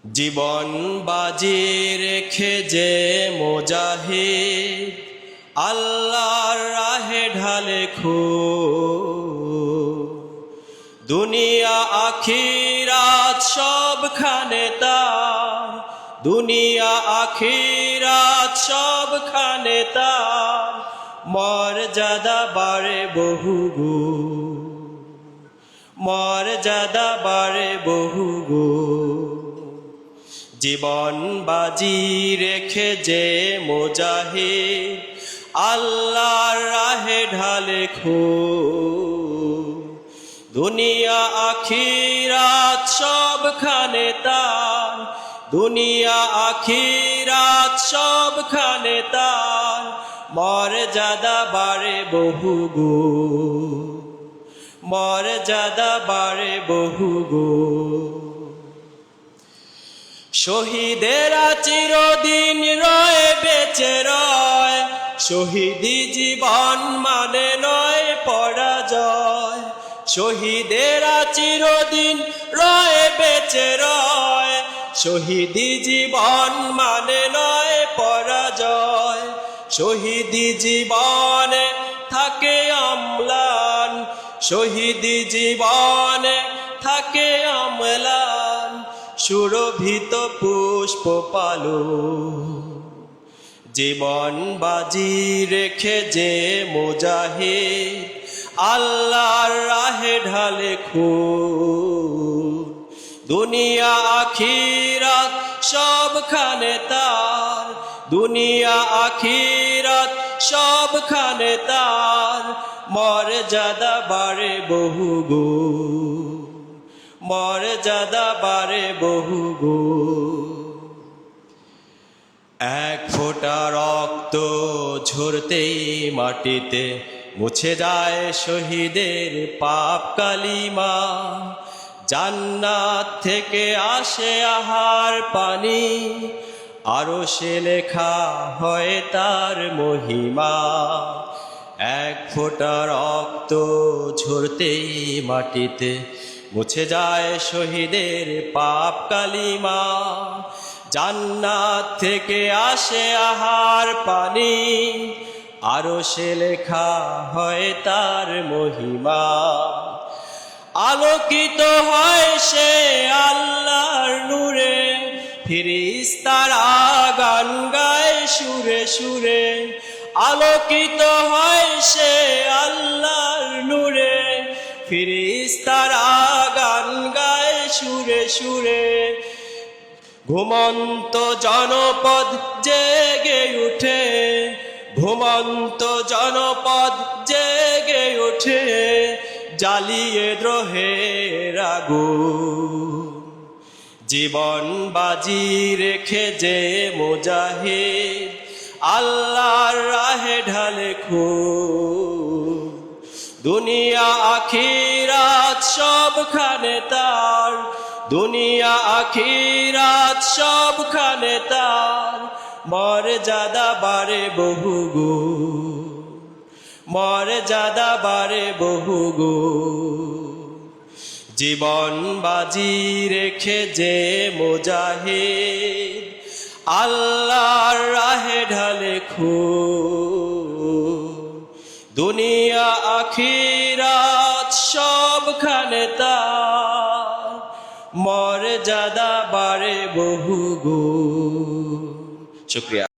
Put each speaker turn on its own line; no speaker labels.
জীবন বাজি রেখে যে মুজাহিদ আল্লাহর রাহে ঢালে খুন, দুনিয়া আখিরাত সবখানে তার, দুনিয়া আখিরাত সবখানে তার মর্যাদা বাড়ে বহুগুণ, মর্যাদা বাড়ে বহুগুণ। জীবন বাজি রেখে যে মুজাহিদ আল্লাহর রাহে ঢালে খুন, দুনিয়া আখিরাত সবখানে তার, দুনিয়া আখিরাত সবখানে তার মর্যাদা বাড়ে বহুগুণ, মর্যাদা বাড়ে বহুগুণ। শহীদেরা চিরদিন রয় বেঁচে রয়, শহীদি জীবন মানে নয় পরাজয়। শহীদেরা চিরদিন রয় বেঁচে রয়, শহীদি জীবন মানে নয় পরাজয়। শহীদি জীবনে থাকে অম্লান, শহীদি জীবনে থাকে অম্লান সুরভিত পুষ্প পালো। জীবন বাজি রেখে যে মুজাহিদ আল্লাহর রাহে ঢালে খুন, দুনিয়া আখিরাত সবখানে তার, দুনিয়া আখিরাত সবখানে তার মর্যাদা বাড়ে বহুগুণ, মর্যাদা বাড়ে বহুগুণ। এক ফোঁটা রক্ত ঝরতেই মাটিতে মুছে যায় শহীদের পাপ কালিমা। জান্নাত থেকে আসে আহার পানি, আরশে লেখা হয় তার মহিমা। এক ফোঁটা রক্ত ঝরতেই মাটিতে মুছে যায় শহীদের পাপ কালিমা। জান্নাত থেকে আসে আহার পানি, আরশে লেখা হয় তার মহিমা। আলোকিত হয় সে আল্লাহর নূরে, ফেরেশতারা গান গায় সুরে সুরে। আলোকিত হয় সে আল্লাহর নূরে, ফেরেশতারা গান গায় সুরে সুরে। ঘুমন্ত জনপদ জেগে উঠে, ঘুমন্ত জনপদ জেগে উঠে জ্বালিয়ে দ্রোহের আগুন। জীবন বাজি রেখে যে মুজাহিদ আল্লাহর রাহে ঢালে খুন, দুনিয়া আখিরাত সবখানে তার, দুনিয়া আখিরাত সবখানে তার মর্যাদা বাড়ে বহুগুণ, মর্যাদা বাড়ে বহুগুণ। জীবন বাজি রেখে যে মুজাহিদ আল্লাহর রাহে ঢালে খুন, দুনিয়া আখিরাত সবখানে তার মর্যাদা বাড়ে বহুগুণ। শুকরিয়া।